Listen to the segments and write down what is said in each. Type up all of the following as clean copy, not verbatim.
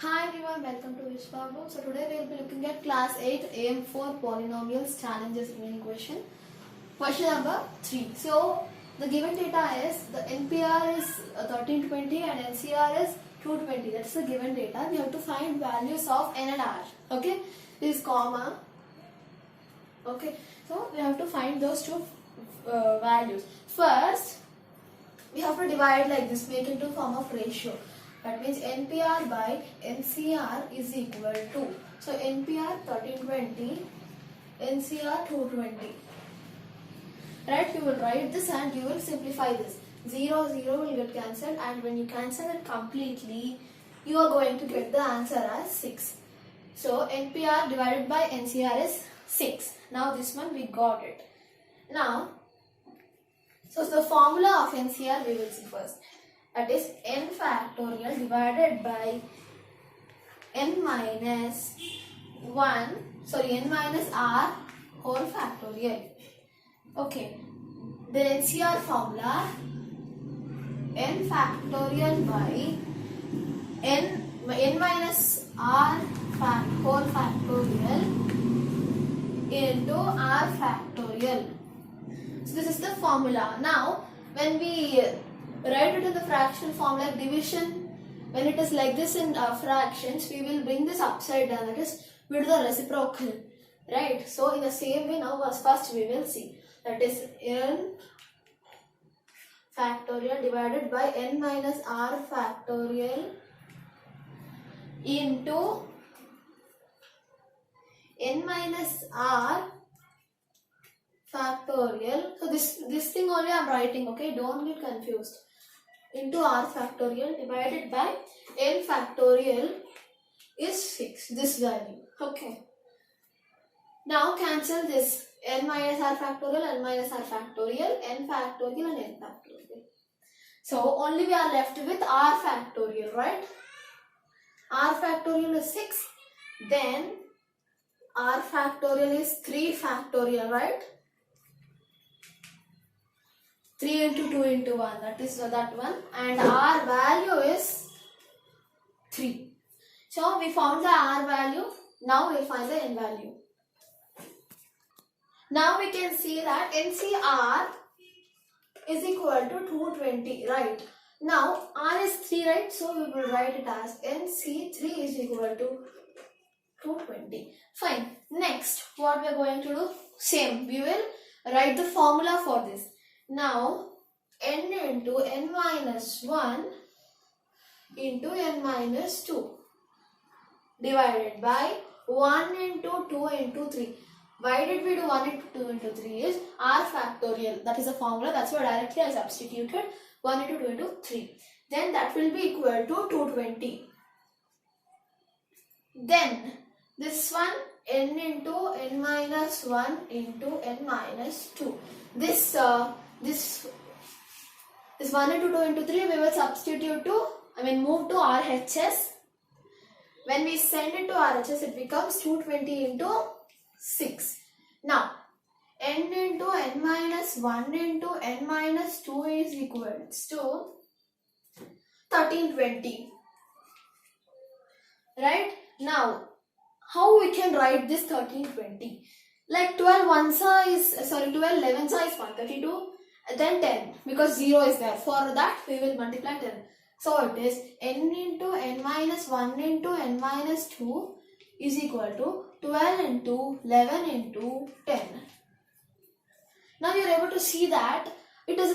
Hi everyone, welcome to Vishwago. So today we will be looking at class 8 AM4 polynomials challenges remaining question. Question number 3. So the given data is the NPR is 1320 and NCR is 220. That's the given data. We have to find values of N and R. Okay, this is comma. Okay, so we have to find those two values. First, we have to divide like this, make into form of ratio. That means NPR by NCR is equal to, so NPR 1320, NCR 220. Right, you will write this and you will simplify this. 0, 0 will get cancelled, and when you cancel it completely, you are going to get the answer as 6. So NPR divided by NCR is 6. Now this one we got it. Now, so the formula of NCR we will see first. That is n factorial divided by n minus r whole factorial. Okay, the NCR formula n factorial by n minus r whole factorial into r factorial. So this is the formula. Now when we write it in the fraction form like division, when it is like this in fractions, we will bring this upside down, that is we do the reciprocal, right? So in the same way now first we will see, that is n factorial divided by n minus r factorial into n minus r factorial. So this thing only I am writing, okay, don't get confused, into r factorial divided by n factorial is 6, this value. Okay, now cancel this n minus r factorial, n minus r factorial, n factorial and n factorial. So only we are left with r factorial, right? R factorial is 6, then r factorial is 3 factorial, right? 3 into 2 into 1, that is that one, and r value is 3. So we found the r value, now we find the n value. Now we can see that NCR is equal to 220, right? Now r is 3, right? So we will write it as NC3 is equal to 220. Fine. Next, what we are going to do? Same, we will write the formula for this. Now, n into n minus 1 into n minus 2 divided by 1 into 2 into 3. Why did we do 1 into 2 into 3 is r factorial. That is the formula. That's why directly I substituted 1 into 2 into 3. Then that will be equal to 220. Then this one, n into n minus 1 into n minus 2. This 1 into 2 into 3 we will substitute to, move to RHS. When we send it to RHS, it becomes 220 into 6. Now, n into n minus 1 into n minus 2 is equals to 1320. Right? Now, how we can write this 1320? Like 12 11s is 132, then 10, because 0 is there. For that we will multiply 10. So it is n into n minus 1 into n minus 2 is equal to 12 into 11 into 10. Now you are able to see that it is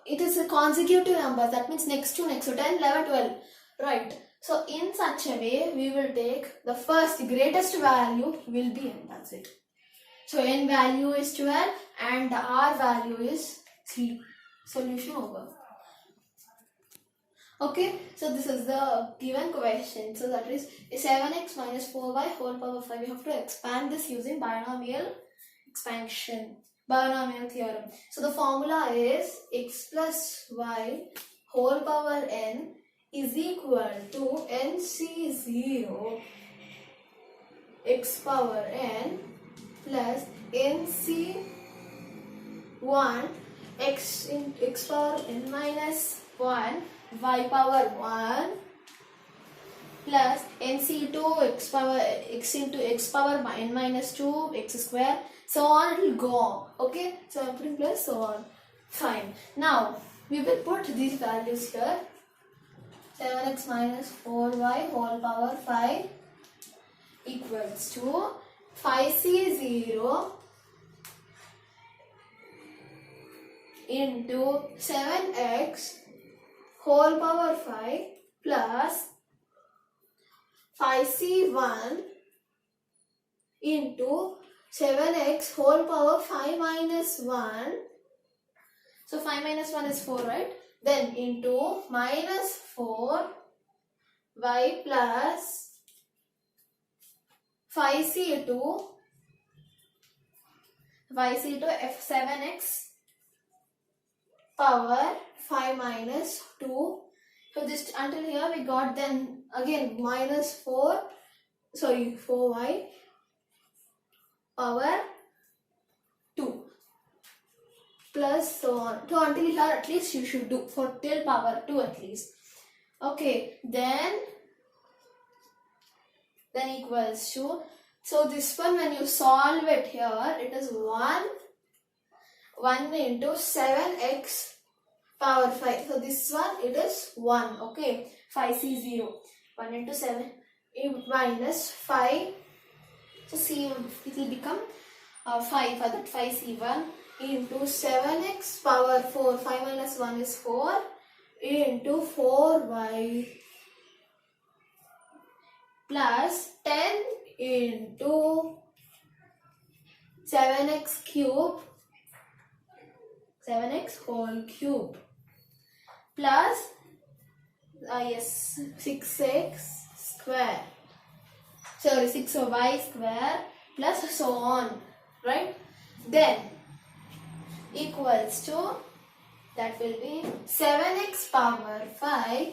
it is a consecutive number. That means next to next. So 10, 11, 12. Right. So in such a way, we will take the first greatest value will be n. That's it. So n value is 12 and the r value is 3. Solution over. Okay, so this is the given question. So that is 7x minus 4y whole power 5. We have to expand this using binomial expansion, binomial theorem. So the formula is x plus y whole power n is equal to NC0 x power n plus NC1 x power n minus 1 y power 1 plus nc to x power x into x power n minus 2 x square, so on it will go on. Okay, so I'm putting plus so on. Fine. Now we will put these values here. 7x minus 4y whole power 5 equals to 5c0 into 7x whole power 5 plus 5c1 into 7x whole power 5 minus 1. So 5 minus 1 is 4, right? Then into minus 4y plus 5c2 f7x power 5 minus 2. So this until here we got, then again minus 4y power 2 plus so on. So until here at least you should do for till power 2 at least. Okay, then equals to, so this one when you solve it here, it is 1 into 7x power 5. So this one it is 1. Okay, 5c0. 1 into 7 minus 5. So c, it will become 5 for that 5c1 into 7x power 4. 5 minus 1 is 4 into 4y plus 10 into 7x cube, 7x whole cube plus 6x square, sorry 6y square plus so on, right? Then equals to, that will be 7x power 5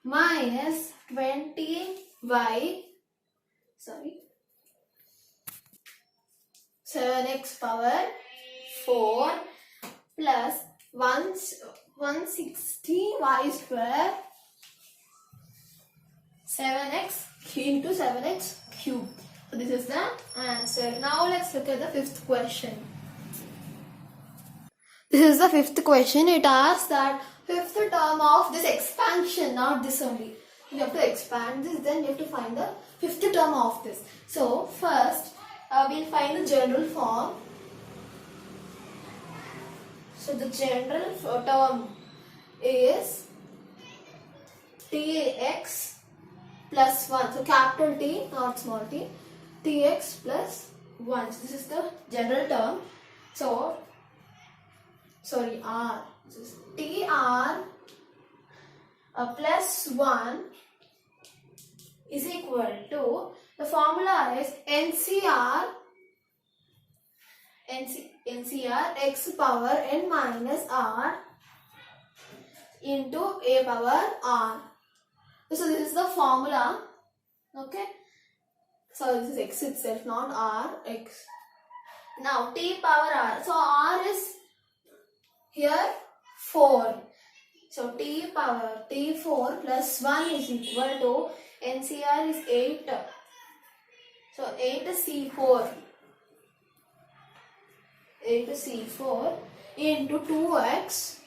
minus 20y, sorry, 7x power 4 plus 160y square 7x into 7x cube. So this is the answer. Now let's look at the fifth question. This is the fifth question. It asks that fifth term of this expansion, not this only. You have to expand this, then you have to find the fifth term of this. So first we'll find the general form. So the general term is tx plus 1. So capital T, not small t. Tx plus 1. So this is the general term. So, sorry, R. This is TR plus 1 is equal to, the formula is NCR x power n minus r into a power r. So this is the formula. Okay. So this is x itself, not r, x. Now t power r. So r is here 4. So t power t4 plus 1 is equal to NCR is 8. So 8c4 into 2x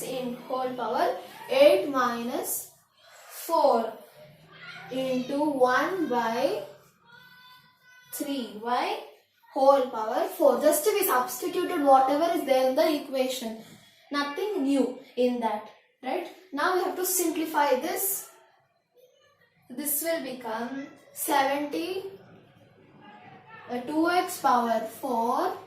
in whole power 8 minus 4 into 1 by 3y whole power 4. Just we substituted whatever is there in the equation. Nothing new in that. Right? Now we have to simplify this. This will become 2x power 4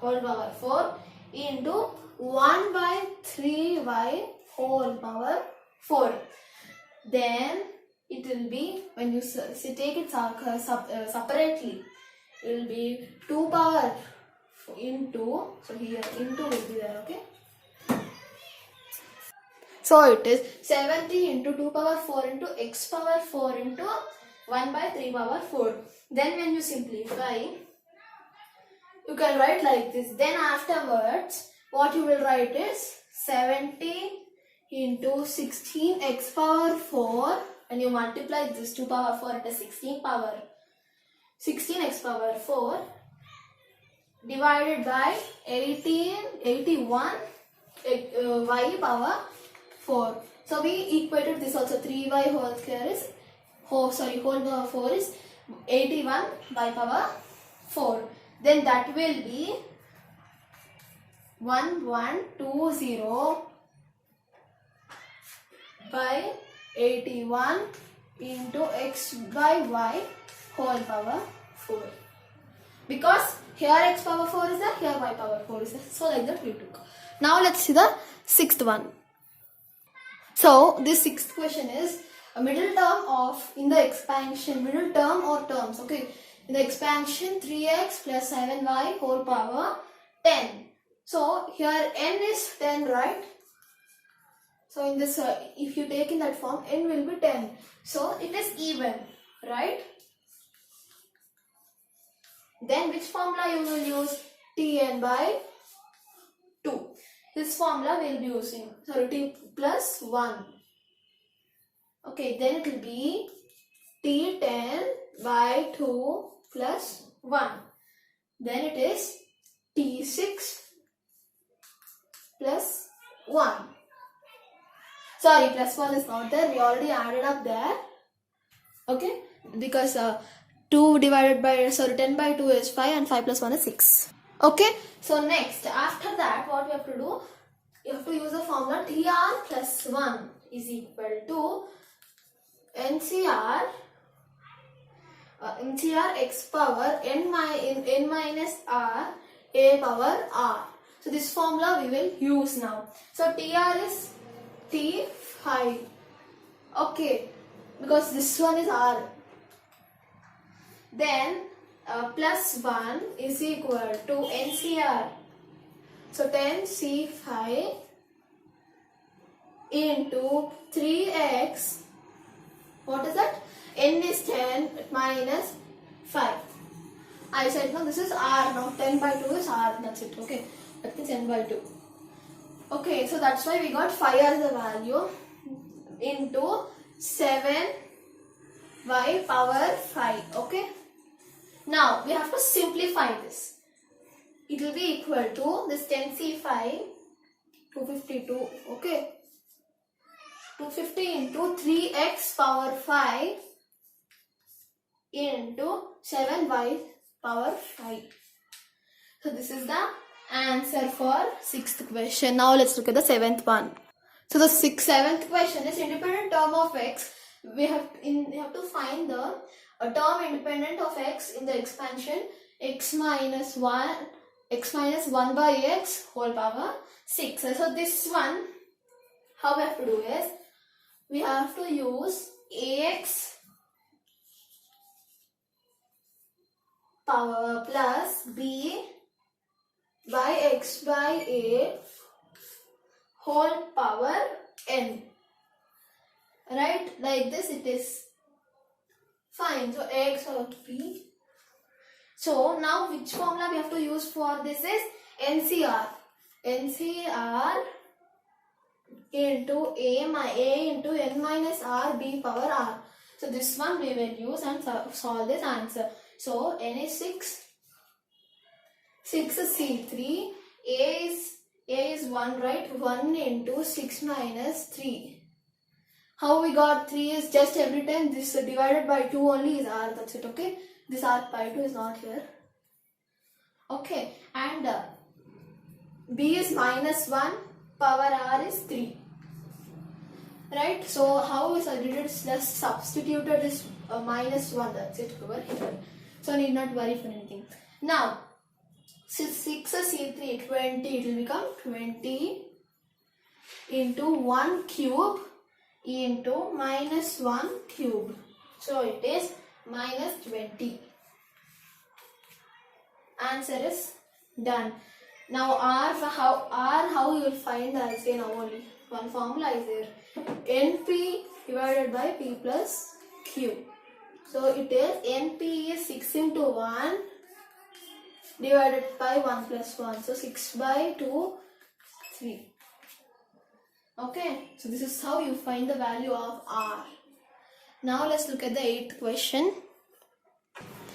whole power 4 into 1 by 3y whole power 4. Then it will be, when you take it separately, it will be 2 power into, so here into will be there, okay? So it is 70 into 2 power 4 into x power 4 into 1 by 3 power 4. Then when you simplify, you can write like this. Then afterwards, what you will write is 70 into 16x power 4, and you multiply this 2 power 4 into 16x power 4 divided by 81 y power 4. So we equated this also. 3y whole square is whole power 4 is 81 y power 4. Then that will be 1120 by 81 into x by y whole power 4. Because here x power 4 is there, here y power 4 is there. So like that we took. Now let's see the sixth one. So this sixth question is a middle term of, in the expansion, middle term or terms, okay. In the expansion 3x plus 7y whole power 10. So here n is 10, right? So in this, if you take in that form, n will be 10. So it is even, right? Then which formula you will use? Tn by 2. This formula we will be using. So t plus 1. Okay, then it will be T10 by 2 plus 1. Then it is T6 plus 1. Sorry, plus 1 is not there. We already added up there. Okay, because 2 divided by, 10 by 2 is 5 and 5 plus 1 is 6. Okay, so next, after that, what we have to do? You have to use the formula TR plus 1 is equal to NCR x power n minus r a power r. So this formula we will use now. So TR is T5. Okay, because this one is r. Then plus 1 is equal to NCR. So 10C5 into 3x. What is that? N is 10 minus 5. I said no, this is r now. 10 by 2 is r. That's it. Okay, that is n by 2. Okay, so that's why we got 5 as the value into 7y power 5. Okay. Now we have to simplify this. It will be equal to this 10C5 252. Okay. 250 into 3x power 5 into 7y power 5. So this is the answer for 6th question. Now let's look at the 7th one. So the 7th question is independent term of x. We have to find the term independent of x in the expansion x minus 1 by x whole power 6. So this one, how we have to do is, we have to use ax power plus b by x by a whole power n. Right? Like this it is fine. So ax or b. So now which formula we have to use for this is NCR. NCR into a into n minus r b power r. So this one we will use and solve this answer. So n is 6. 6 is C3. A is 1, right? 1 into 6 minus 3. How we got 3 is just every time this divided by 2 only is r. That's it. Okay. This r by 2 is not here. Okay. And b is minus 1. Power r is 3. Right? So how we did it? Just substituted this minus 1. That's it over here. So need not worry for anything. Now, 6 is C3, 20. It will become 20 into 1 cube into minus 1 cube. So it is minus 20. Answer is done. Now how you will find the answer now only. One formula is there. NP divided by P plus Q. So it is NP is 6 into 1 divided by 1 plus 1. So 6 by 2, 3. Okay, so this is how you find the value of r. Now let's look at the 8th question.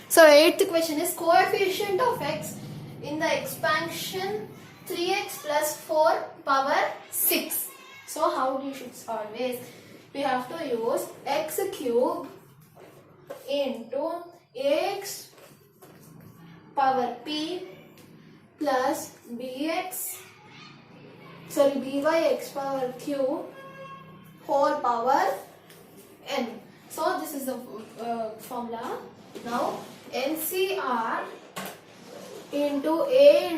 So 8th question is coefficient of x in the expansion 3x plus 4 power 6. So how you should solve this? We have to use x cube into ax power p plus byx power q whole power n. So this is the formula. Now NCR into a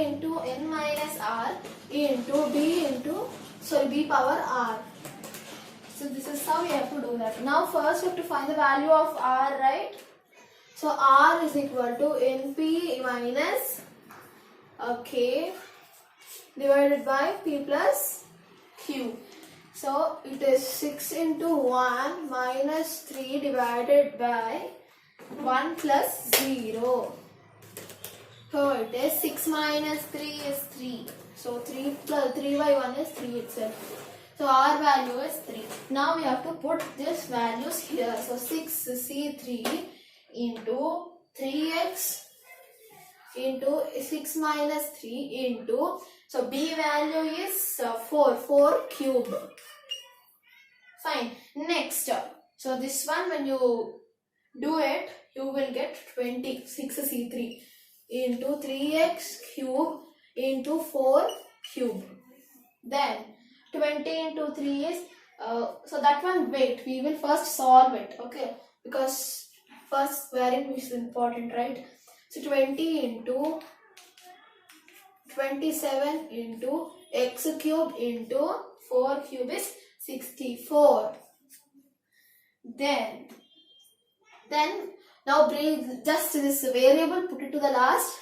into n minus r into b power r. So this is how we have to do that. Now first we have to find the value of r, right? So r is equal to np minus k divided by p plus q. So it is 6 into 1 minus 3 divided by 1 plus 0. So it is 6 minus 3 is 3. So 3 by 1 is 3 itself. So our value is 3. Now we have to put these values here. So 6c3 into 3x into 6 minus 3 into, so b value is 4 cube. Fine. Next, so this one when you do it, you will get 26c3 into 3x cube into 4 cube. Then 20 into 3 is, so that one wait, we will first solve it, okay, because first variant is important, right? So 20 into 27 into x cube into 4 cube is 64. Then now bring just this variable, put it to the last,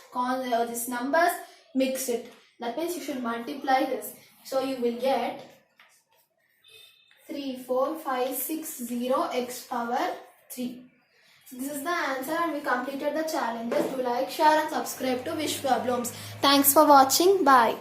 this numbers, mix it. That means you should multiply this. So you will get 34560 x power 3. So this is the answer and we completed the challenges. Do like, share and subscribe to Wish Problems. Thanks for watching. Bye.